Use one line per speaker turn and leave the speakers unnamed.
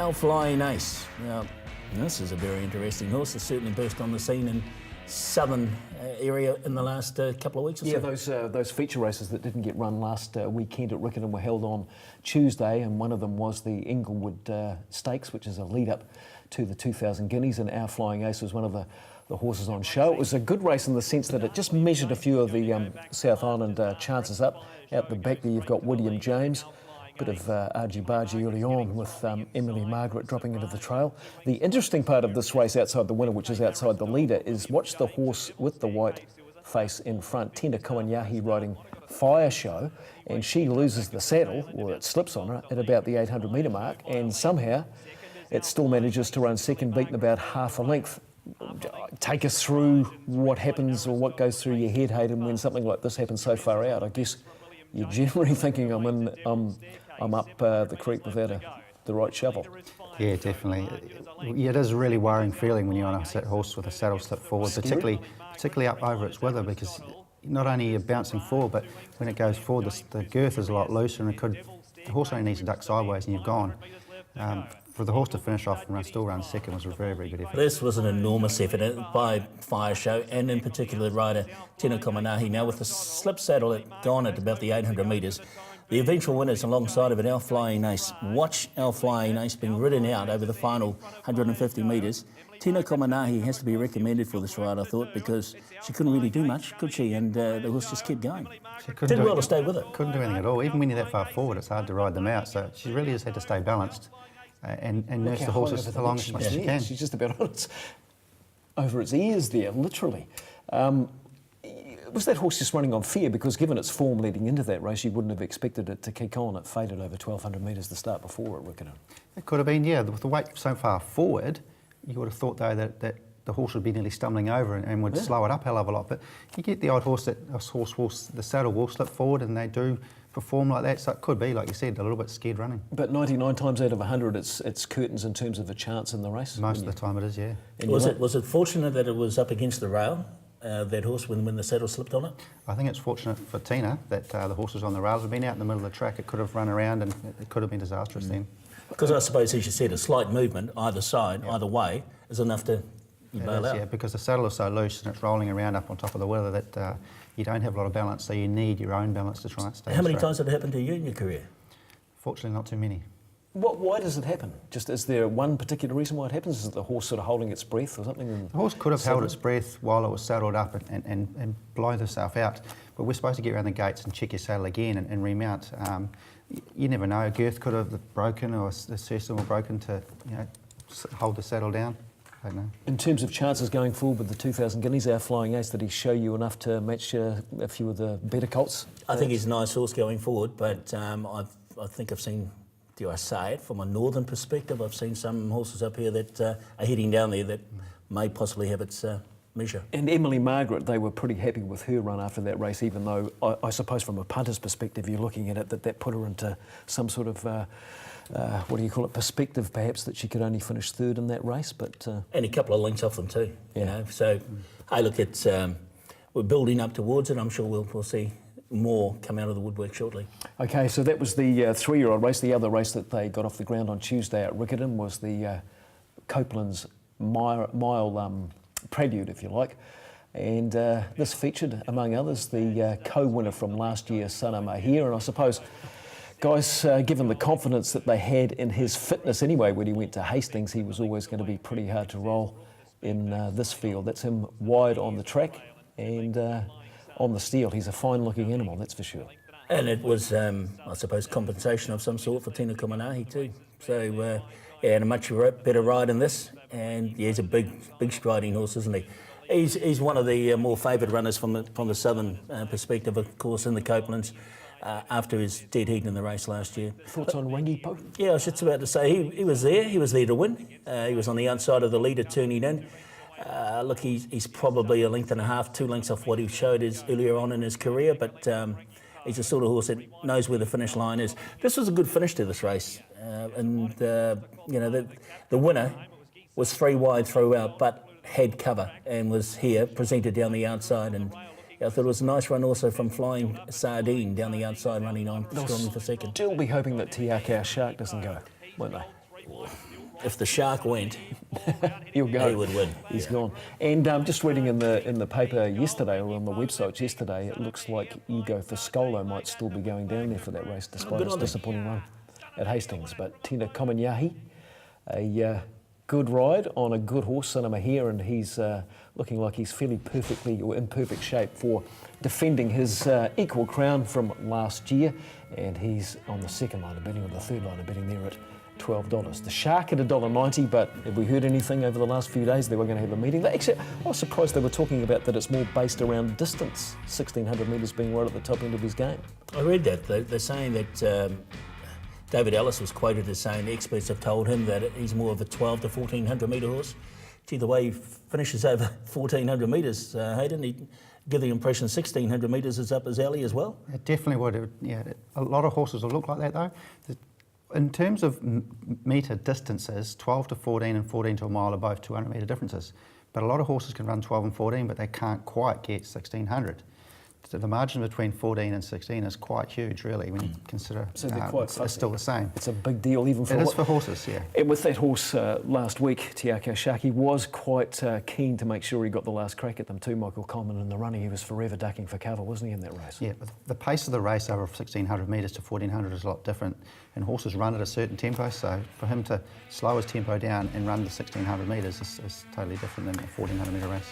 Our Flying Ace. Now, this is a very interesting horse. It's certainly burst on the scene in southern area in the last couple of weeks or so.
Yeah, those feature races that didn't get run last weekend at Riccarton were held on Tuesday, and one of them was the Inglewood Stakes, which is a lead-up to the 2000 Guineas, and Our Flying Ace was one of the horses on show. It was a good race in the sense that it just measured a few of the South Island chances up. Out the back there you've got William James, bit of argy-bargy early on with Emily Margaret dropping into the trail. The interesting part of this race outside the winner, which is outside the leader, is watch the horse with the white face in front, Tina Komanyahi riding Fire Show, and she loses the saddle, or it slips on her, at about the 800 metre mark, and somehow it still manages to run second, beaten about half a length. Take us through what happens or what goes through your head, Hayden, when something like this happens so far out. I guess you're generally thinking I'm up the creek without the right shovel.
Yeah, definitely. Yeah, it is a really worrying feeling when you're on a horse with a saddle slipped forward, particularly up over its wither, because not only you're bouncing forward, but when it goes forward, the girth is a lot looser, and the horse only needs to duck sideways and you've gone. For the horse to finish off and still run second was a very, very good effort.
This was an enormous effort by Fire Show, and in particular the rider Tina Komanyahi. Now with the slip saddle gone at about the 800 metres, the eventual winners alongside of it, Our Flying Ace. Watch Our Flying Ace being ridden out over the final 150 metres. Tina Komanyahi has to be recommended for this ride, I thought, because she couldn't really do much, could she? And the horse just kept going. She did well to stay with it.
Couldn't do anything at all. Even when you're that far forward, it's hard to ride them out. So she really has had to stay balanced and nurse the horses along as much as she can.
She's just about over its ears there, literally. Was that horse just running on fear? Because given its form leading into that race, you wouldn't have expected it to kick on. It faded over 1,200 metres the start before at Riccarton.
It could have been, yeah. With the weight so far forward, you would have thought, though, that the horse would be nearly stumbling over and would slow it up a hell of a lot. But you get the odd horse the saddle will slip forward, and they do perform like that. So it could be, like you said, a little bit scared running.
But 99 times out of 100, it's curtains in terms of a chance in the race?
Most of the time it is, yeah.
Was it fortunate that it was up against the rail, that horse, when the saddle slipped on it?
I think it's fortunate for Tina that the horse was on the rails. It had been out in the middle of the track. It could have run around and it could have been disastrous then.
Because I suppose, as you said, a slight movement either side, either way, is enough to bail out.
Yeah, because the saddle is so loose and it's rolling around up on top of the weather that you don't have a lot of balance, so you need your own balance to try and stay
How many
straight.
times did it happen to you in your career?
Fortunately, not too many.
Why does it happen? Just is there one particular reason why it happens? Is it the horse sort of holding its breath or something?
The horse could have held its breath while it was saddled up and blown itself out, but we're supposed to get around the gates and check your saddle again and remount. You never know. A girth could have broken, or the system broken to hold the saddle down. I don't know. In terms of chances going forward with the 2000 Guineas, Our Flying Ace, did he show you enough to match a few of the better colts?
I think he's a nice horse going forward, but I think I've seen, do I say it, from a northern perspective, I've seen some horses up here that are heading down there that may possibly have its measure.
And Emily Margaret, they were pretty happy with her run after that race, even though I suppose from a punter's perspective, you're looking at it that put her into some sort of perspective perhaps, that she could only finish third in that race. But
and a couple of lengths off them too, you know. So, hey, look, it's we're building up towards it. I'm sure we'll see more come out of the woodwork shortly. Okay, so that was the three-year-old race. The other race that they got off the ground on Tuesday at Riccarton was the Copeland's Mile Prelude, if you like. And this featured, among others, the co-winner from last year, Sana Mahir. And I suppose, guys, given the confidence that they had in his fitness anyway, when he went to Hastings, he was always going to be pretty hard to roll in this field. That's him wide on the track and on the steel. He's a fine-looking animal, that's for sure. And it was, I suppose, compensation of some sort for Tina Komanyahi too. So, and a much better ride in this. And yeah, he's a big striding horse, isn't he? He's one of the more favoured runners from the southern perspective, of course, in the Copelands. After his dead heat in the race last year.
Thoughts on Rangi Po?
Yeah, I was just about to say, he was there to win. He was on the outside of the leader turning in. Look, he's probably a length and a half, 2 lengths off what he showed earlier on in his career, but he's the sort of horse that knows where the finish line is. This was a good finish to this race, and the winner was 3 wide throughout, but had cover and was here, presented down the outside, and I thought it was a nice run also from Flying Sardine down the outside, running on strongly for second.
Still be hoping that Te Akau Shark doesn't go, won't they?
if the Shark went,
he'll go.
he would win.
He's gone. And just reading in the paper yesterday, or on the website yesterday, it looks like Ego Foscolo might still be going down there for that race, despite
Good
its
on them.
disappointing run at Hastings. But Tina Komanyahi, a good ride on a good horse, Cinema here, and he's looking like he's fairly perfectly or in perfect shape for defending his equal crown from last year. And he's on the second line of betting, or the third line of betting there at $12. The Shark at $1.90, but have we heard anything over the last few days they were going to have a meeting? Actually, I was surprised they were talking about that it's more based around distance, 1,600 metres being right at the top end of his game.
I read that. They're saying that David Ellis was quoted as saying experts have told him that he's more of a 12 to 1,400 metre horse. Gee, the way he finishes over 1,400 metres, Hayden, he give the impression 1,600 metres is up his alley as well.
It definitely would. Yeah, a lot of horses will look like that though. In terms of metre distances, 12 to 14 and 14 to a mile are both 200 metre differences. But a lot of horses can run 12 and 14, but they can't quite get 1,600. So the margin between 14 and 16 is quite huge, really, when you consider
So they're quite
it's still the same.
It's a big deal, even for
It is for horses, yeah.
And with that horse last week, Tiako Sharkey was quite keen to make sure he got the last crack at them too. Michael Coleman in the running, he was forever ducking for cover, wasn't he, in that race?
Yeah, but the pace of the race over 1,600 metres to 1,400 is a lot different, and horses run at a certain tempo, so for him to slow his tempo down and run the 1,600 metres is totally different than a 1,400 metre race.